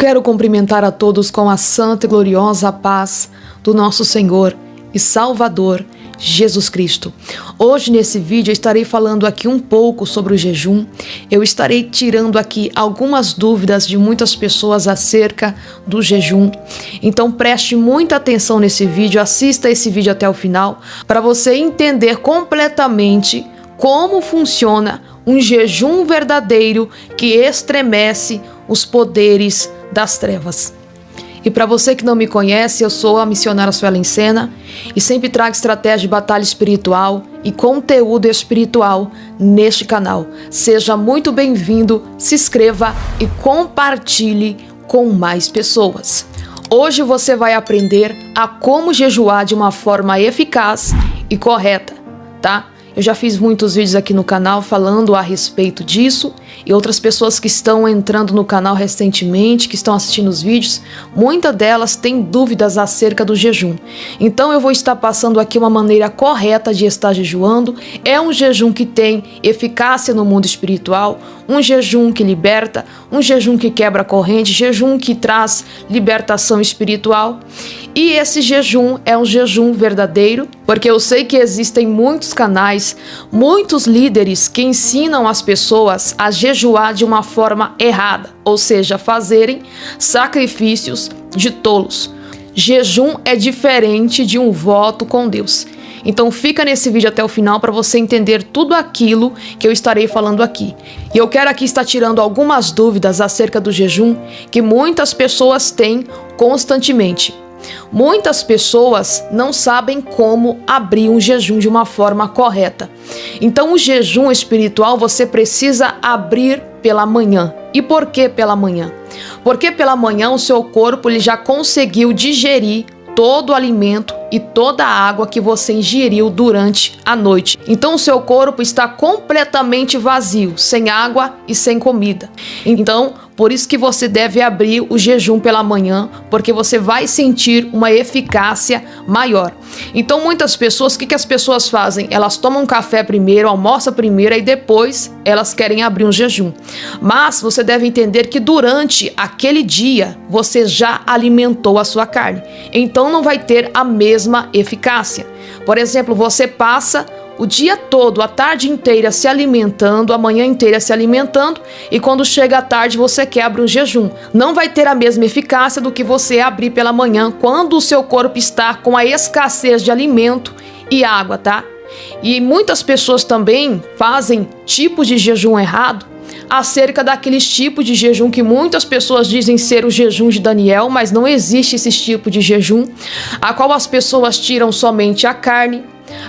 quero cumprimentar a todos com a santa e gloriosa paz do nosso Senhor e Salvador, Jesus Cristo. Hoje nesse vídeo eu estarei falando aqui um pouco sobre o jejum. Eu estarei tirando aqui algumas dúvidas de muitas pessoas acerca do jejum. Então preste muita atenção nesse vídeo, assista esse vídeo até o final, para você entender completamente como funciona um jejum verdadeiro que estremece os poderes das trevas. E para você que não me conhece, eu sou a missionária Suelen Sena e sempre trago estratégia de batalha espiritual e conteúdo espiritual neste canal. Seja muito bem-vindo, se inscreva e compartilhe com mais pessoas. Hoje você vai aprender a como jejuar de uma forma eficaz e correta, tá? Eu já fiz muitos vídeos aqui no canal falando a respeito disso e outras pessoas que estão entrando no canal recentemente, que estão assistindo os vídeos, muitas delas têm dúvidas acerca do jejum. Então eu vou estar passando aqui uma maneira correta de estar jejuando. É um jejum que tem eficácia no mundo espiritual, um jejum que liberta, um jejum que quebra a corrente, jejum que traz libertação espiritual. E esse jejum é um jejum verdadeiro, porque eu sei que existem muitos canais, muitos líderes que ensinam as pessoas a jejuar de uma forma errada, ou seja, fazerem sacrifícios de tolos. Jejum é diferente de um voto com Deus. Então fica nesse vídeo até o final para você entender tudo aquilo que eu estarei falando aqui. E eu quero aqui estar tirando algumas dúvidas acerca do jejum que muitas pessoas têm constantemente. Muitas pessoas não sabem como abrir um jejum de uma forma correta. Então o jejum espiritual você precisa abrir pela manhã. E por que pela manhã? Porque pela manhã o seu corpo ele já conseguiu digerir todo o alimento e toda a água que você ingeriu durante a noite. Então o seu corpo está completamente vazio, sem água e sem comida. Então, por isso que você deve abrir o jejum pela manhã, porque você vai sentir uma eficácia maior. Então muitas pessoas, o que as pessoas fazem? Elas tomam café primeiro, almoçam primeiro e depois elas querem abrir um jejum. Mas você deve entender que durante aquele dia você já alimentou a sua carne. Então não vai ter a mesma eficácia. Por exemplo, você passa o dia todo, a tarde inteira se alimentando, a manhã inteira se alimentando e quando chega a tarde você quebra um jejum. Não vai ter a mesma eficácia do que você abrir pela manhã quando o seu corpo está com a escassez de alimento e água, tá? E muitas pessoas também fazem tipos de jejum errado acerca daqueles tipos de jejum que muitas pessoas dizem ser o jejum de Daniel, mas não existe esse tipo de jejum, a qual as pessoas tiram somente a carne,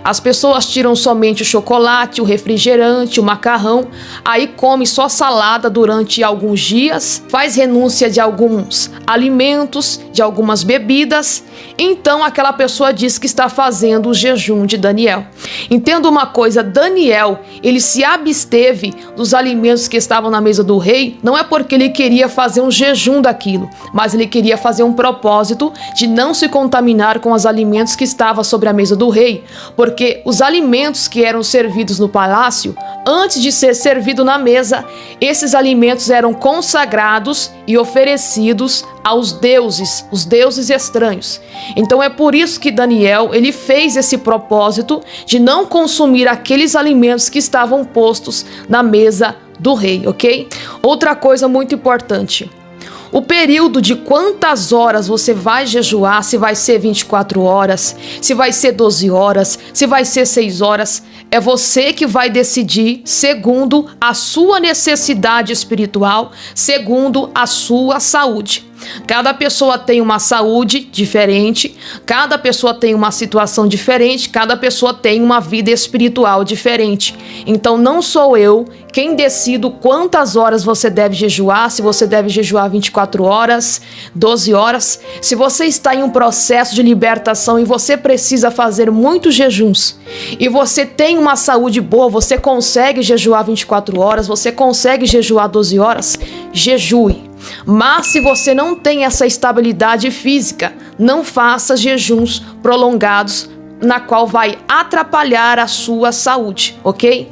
as pessoas tiram somente o chocolate, o refrigerante, o macarrão, aí come só salada durante alguns dias, faz renúncia de alguns alimentos, de algumas bebidas. Então aquela pessoa diz que está fazendo o jejum de Daniel. Entenda uma coisa, Daniel, ele se absteve dos alimentos que estavam na mesa do rei, não é porque ele queria fazer um jejum daquilo, mas ele queria fazer um propósito de não se contaminar com os alimentos que estavam sobre a mesa do rei, porque os alimentos que eram servidos no palácio, antes de ser servido na mesa, esses alimentos eram consagrados e oferecidos aos deuses, os deuses estranhos. Então é por isso que Daniel, ele fez esse propósito de não consumir aqueles alimentos que estavam postos na mesa do rei, ok? Outra coisa muito importante, o período de quantas horas você vai jejuar, se vai ser 24 horas, se vai ser 12 horas, se vai ser 6 horas, é você que vai decidir segundo a sua necessidade espiritual, segundo a sua saúde. Cada pessoa tem uma saúde diferente, cada pessoa tem uma situação diferente, cada pessoa tem uma vida espiritual diferente. Então não sou eu quem decido quantas horas você deve jejuar, se você deve jejuar 24 horas, 12 horas. Se você está em um processo de libertação e você precisa fazer muitos jejuns, e você tem uma saúde boa, você consegue jejuar 24 horas, você consegue jejuar 12 horas, jejue. Mas se você não tem essa estabilidade física, não faça jejuns prolongados, na qual vai atrapalhar a sua saúde, ok?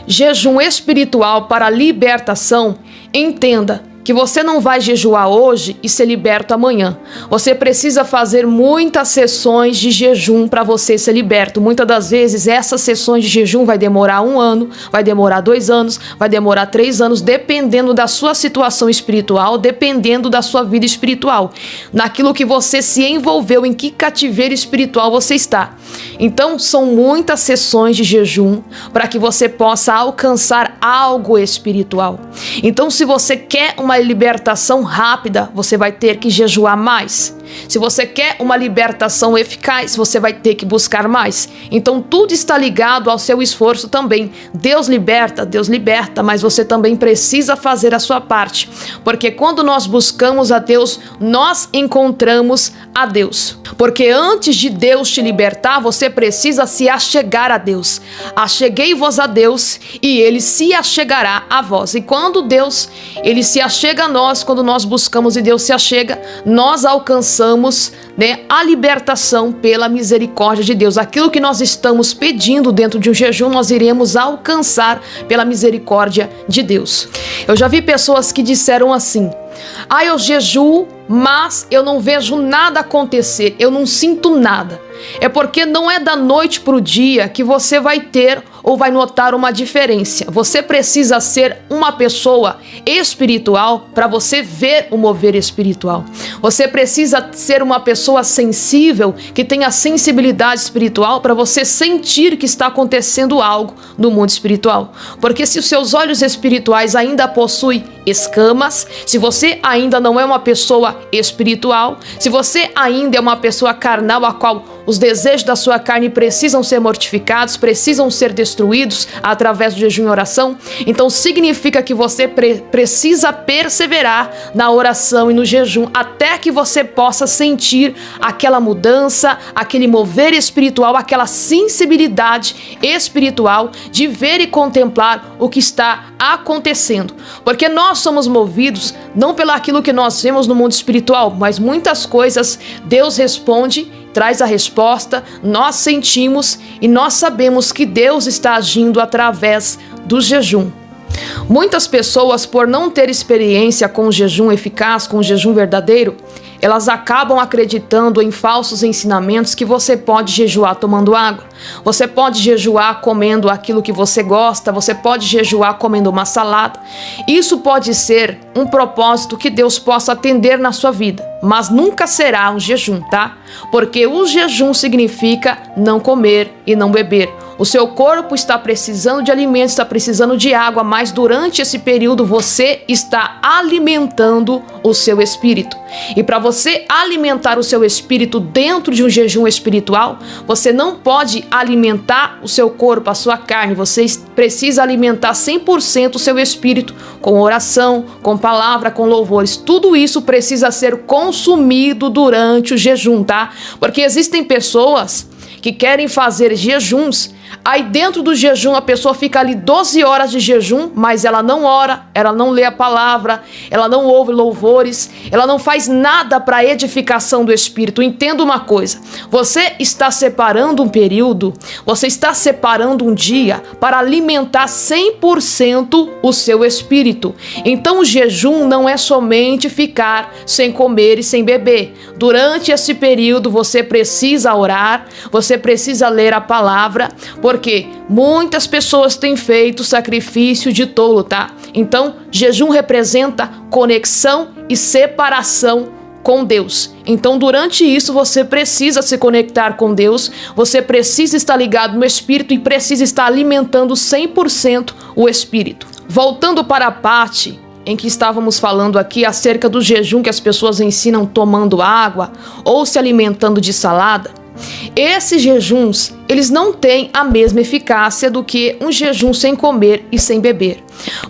Jejum espiritual para libertação, entenda que você não vai jejuar hoje e ser liberto amanhã. Você precisa fazer muitas sessões de jejum para você ser liberto. Muitas das vezes essas sessões de jejum vai demorar 1 ano, vai demorar 2 anos, vai demorar 3 anos, dependendo da sua situação espiritual, dependendo da sua vida espiritual, naquilo que você se envolveu, em que cativeiro espiritual você está. Então são muitas sessões de jejum para que você possa alcançar algo espiritual. Então, se você quer uma libertação rápida, você vai ter que jejuar mais. Se você quer uma libertação eficaz, você vai ter que buscar mais. Então tudo está ligado ao seu esforço também. Deus liberta, mas você também precisa fazer a sua parte. Porque quando nós buscamos a Deus, nós encontramos a Deus. Porque antes de Deus te libertar, você precisa se achegar a Deus. Acheguei-vos a Deus e Ele se achegará a vós. E quando Deus, Ele se achega a nós, quando nós buscamos e Deus se achega, nós alcançamos a libertação pela misericórdia de Deus. Aquilo que nós estamos pedindo dentro de um jejum, nós iremos alcançar pela misericórdia de Deus. Eu já vi pessoas que disseram assim: eu jejuo, mas eu não vejo nada acontecer, eu não sinto nada. É porque não é da noite para o dia que você vai ter ou vai notar uma diferença. Você precisa ser uma pessoa espiritual para você ver o mover espiritual. Você precisa ser uma pessoa sensível, que tenha sensibilidade espiritual para você sentir que está acontecendo algo no mundo espiritual. Porque se os seus olhos espirituais ainda possuem escamas, se você ainda não é uma pessoa espiritual, se você ainda é uma pessoa carnal, a qual os desejos da sua carne precisam ser mortificados, precisam ser destruídos através do jejum e oração, então significa que você precisa perseverar na oração e no jejum até que você possa sentir aquela mudança, aquele mover espiritual, aquela sensibilidade espiritual de ver e contemplar o que está acontecendo. Porque nós somos movidos não pelo aquilo que nós vemos no mundo espiritual, mas muitas coisas Deus responde, traz a resposta, nós sentimos e nós sabemos que Deus está agindo através do jejum. Muitas pessoas, por não ter experiência com o jejum eficaz, com o jejum verdadeiro, elas acabam acreditando em falsos ensinamentos que você pode jejuar tomando água, você pode jejuar comendo aquilo que você gosta, você pode jejuar comendo uma salada. Isso pode ser um propósito que Deus possa atender na sua vida, mas nunca será um jejum, tá? Porque o jejum significa não comer e não beber. O seu corpo está precisando de alimento, está precisando de água, mas durante esse período você está alimentando o seu espírito. E para você alimentar o seu espírito dentro de um jejum espiritual, você não pode alimentar o seu corpo, a sua carne. Você precisa alimentar 100% o seu espírito com oração, com palavra, com louvores. Tudo isso precisa ser consumido durante o jejum, tá? Porque existem pessoas que querem fazer jejuns, aí dentro do jejum a pessoa fica ali 12 horas de jejum, mas ela não ora, ela não lê a palavra, ela não ouve louvores, ela não faz nada para a edificação do espírito. Entenda uma coisa, você está separando um período, você está separando um dia para alimentar 100% o seu espírito. Então o jejum não é somente ficar sem comer e sem beber. Durante esse período você precisa orar, você precisa ler a palavra, porque muitas pessoas têm feito sacrifício de tolo, tá? Então, jejum representa conexão e separação com Deus. Então, durante isso, você precisa se conectar com Deus, você precisa estar ligado no Espírito e precisa estar alimentando 100% o Espírito. Voltando para a parte em que estávamos falando aqui acerca do jejum que as pessoas ensinam tomando água ou se alimentando de salada, esses jejuns, eles não têm a mesma eficácia do que um jejum sem comer e sem beber.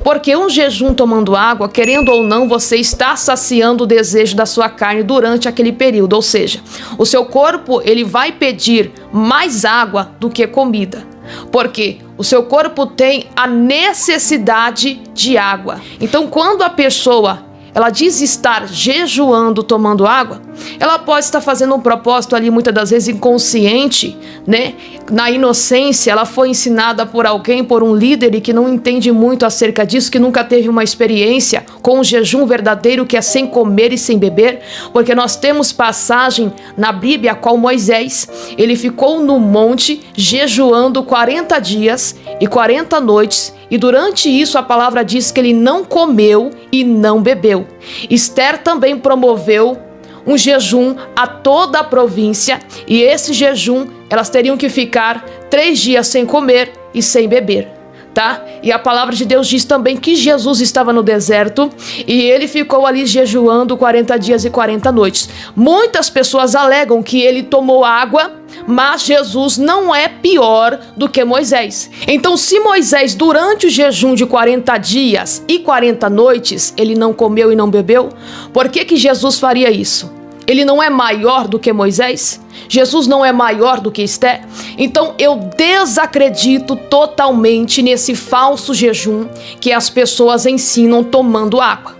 Porque um jejum tomando água, querendo ou não, você está saciando o desejo da sua carne durante aquele período. Ou seja, o seu corpo ele vai pedir mais água do que comida. Porque o seu corpo tem a necessidade de água. Então, quando a pessoa ela diz estar jejuando tomando água, ela pode estar fazendo um propósito ali, muitas das vezes inconsciente, né? Na inocência, ela foi ensinada por alguém, por um líder e que não entende muito acerca disso, que nunca teve uma experiência com o jejum verdadeiro, que é sem comer e sem beber, porque nós temos passagem na Bíblia, a qual Moisés, ele ficou no monte jejuando 40 dias e 40 noites, e durante isso a palavra diz que ele não comeu e não bebeu. Esther também promoveu um jejum a toda a província, e esse jejum elas teriam que ficar 3 dias sem comer e sem beber, tá? E a palavra de Deus diz também que Jesus estava no deserto e ele ficou ali jejuando 40 dias e 40 noites. Muitas pessoas alegam que ele tomou água, mas Jesus não é pior do que Moisés. Então, se Moisés, durante o jejum de 40 dias e 40 noites, ele não comeu e não bebeu, por que Jesus faria isso? Ele não é maior do que Moisés? Jesus não é maior do que Esther? Então eu desacredito totalmente nesse falso jejum que as pessoas ensinam tomando água.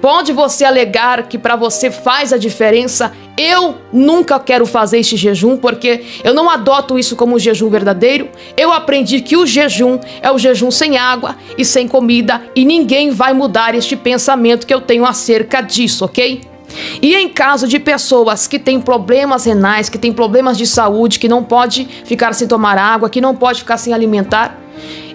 Pode você alegar que para você faz a diferença. Eu nunca quero fazer este jejum, porque eu não adoto isso como um jejum verdadeiro. Eu aprendi que o jejum é o jejum sem água e sem comida, e ninguém vai mudar este pensamento que eu tenho acerca disso, ok? E em caso de pessoas que têm problemas renais, que têm problemas de saúde, que não pode ficar sem tomar água, que não pode ficar sem alimentar,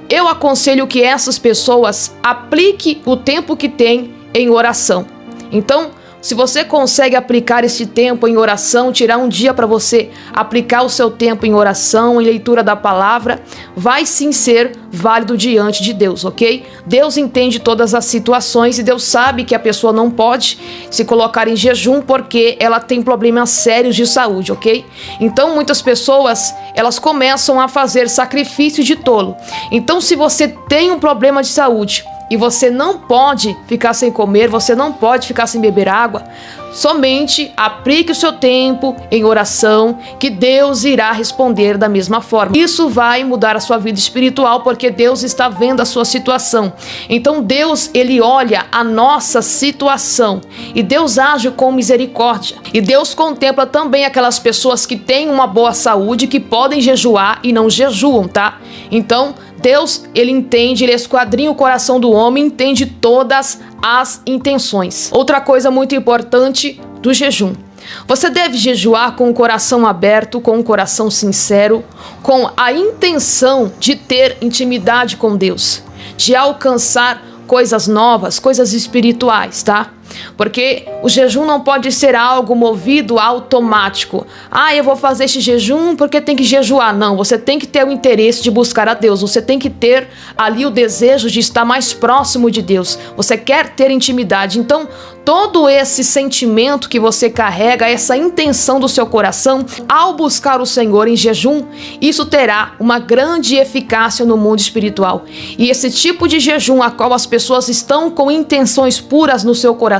eu aconselho que essas pessoas apliquem o tempo que tem em oração. Então, se você consegue aplicar esse tempo em oração, tirar um dia para você aplicar o seu tempo em oração, em leitura da palavra, vai sim ser válido diante de Deus, ok? Deus entende todas as situações e Deus sabe que a pessoa não pode se colocar em jejum porque ela tem problemas sérios de saúde, ok? Então muitas pessoas, elas começam a fazer sacrifício de tolo. Então se você tem um problema de saúde e você não pode ficar sem comer, você não pode ficar sem beber água, somente aplique o seu tempo em oração, que Deus irá responder da mesma forma. Isso vai mudar a sua vida espiritual, porque Deus está vendo a sua situação. Então Deus, ele olha a nossa situação e Deus age com misericórdia. E Deus contempla também aquelas pessoas que têm uma boa saúde, que podem jejuar e não jejuam, tá? Então Deus, ele entende, ele esquadrinha o coração do homem, entende todas as intenções. Outra coisa muito importante do jejum: você deve jejuar com o coração aberto, com o coração sincero, com a intenção de ter intimidade com Deus, de alcançar coisas novas, coisas espirituais, tá? Porque o jejum não pode ser algo movido automático. Eu vou fazer este jejum porque tem que jejuar. Não, você tem que ter o interesse de buscar a Deus. Você tem que ter ali o desejo de estar mais próximo de Deus. Você quer ter intimidade. Então, todo esse sentimento que você carrega, essa intenção do seu coração, ao buscar o Senhor em jejum, isso terá uma grande eficácia no mundo espiritual. E esse tipo de jejum, a qual as pessoas estão com intenções puras no seu coração,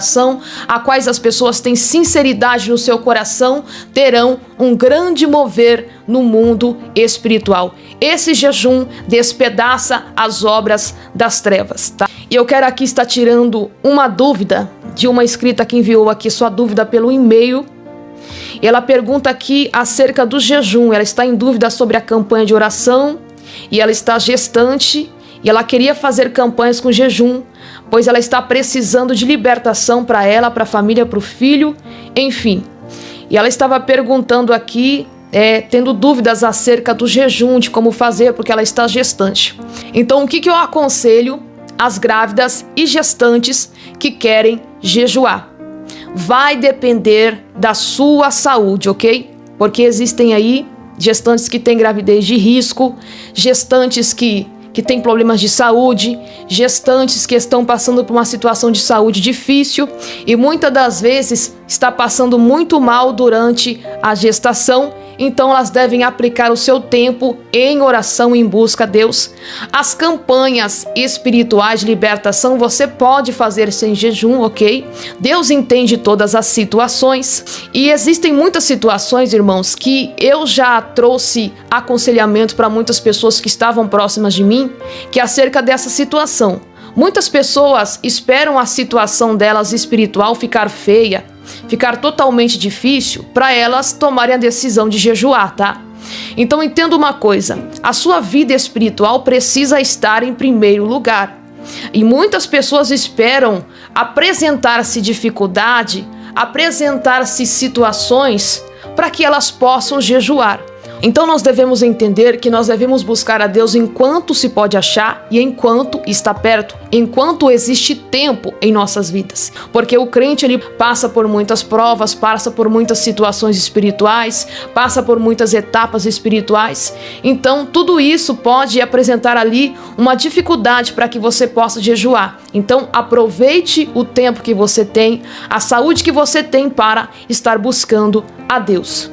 a quais as pessoas têm sinceridade no seu coração, terão um grande mover no mundo espiritual. Esse jejum despedaça as obras das trevas, tá? E eu quero aqui estar tirando uma dúvida de uma inscrita que enviou aqui sua dúvida pelo e-mail. E ela pergunta aqui acerca do jejum. Ela está em dúvida sobre a campanha de oração e ela está gestante e ela queria fazer campanhas com jejum, pois ela está precisando de libertação para ela, para a família, para o filho, enfim. E ela estava perguntando aqui, tendo dúvidas acerca do jejum, de como fazer, porque ela está gestante. Então, o que eu aconselho às grávidas e gestantes que querem jejuar? Vai depender da sua saúde, ok? Porque existem aí gestantes que têm gravidez de risco, gestantes que têm problemas de saúde, gestantes que estão passando por uma situação de saúde difícil e muitas das vezes está passando muito mal durante a gestação. Então elas devem aplicar o seu tempo em oração, em busca a Deus. As campanhas espirituais de libertação você pode fazer sem jejum, ok? Deus entende todas as situações. E existem muitas situações, irmãos, que eu já trouxe aconselhamento para muitas pessoas que estavam próximas de mim, que é acerca dessa situação. Muitas pessoas esperam a situação delas espiritual ficar feia, ficar totalmente difícil para elas tomarem a decisão de jejuar, tá? Então entenda uma coisa, a sua vida espiritual precisa estar em primeiro lugar. E muitas pessoas esperam apresentar-se dificuldade, apresentar-se situações para que elas possam jejuar. Então nós devemos entender que nós devemos buscar a Deus enquanto se pode achar e enquanto está perto, enquanto existe tempo em nossas vidas. Porque o crente ele passa por muitas provas, passa por muitas situações espirituais, passa por muitas etapas espirituais. Então tudo isso pode apresentar ali uma dificuldade para que você possa jejuar. Então aproveite o tempo que você tem, a saúde que você tem para estar buscando a Deus.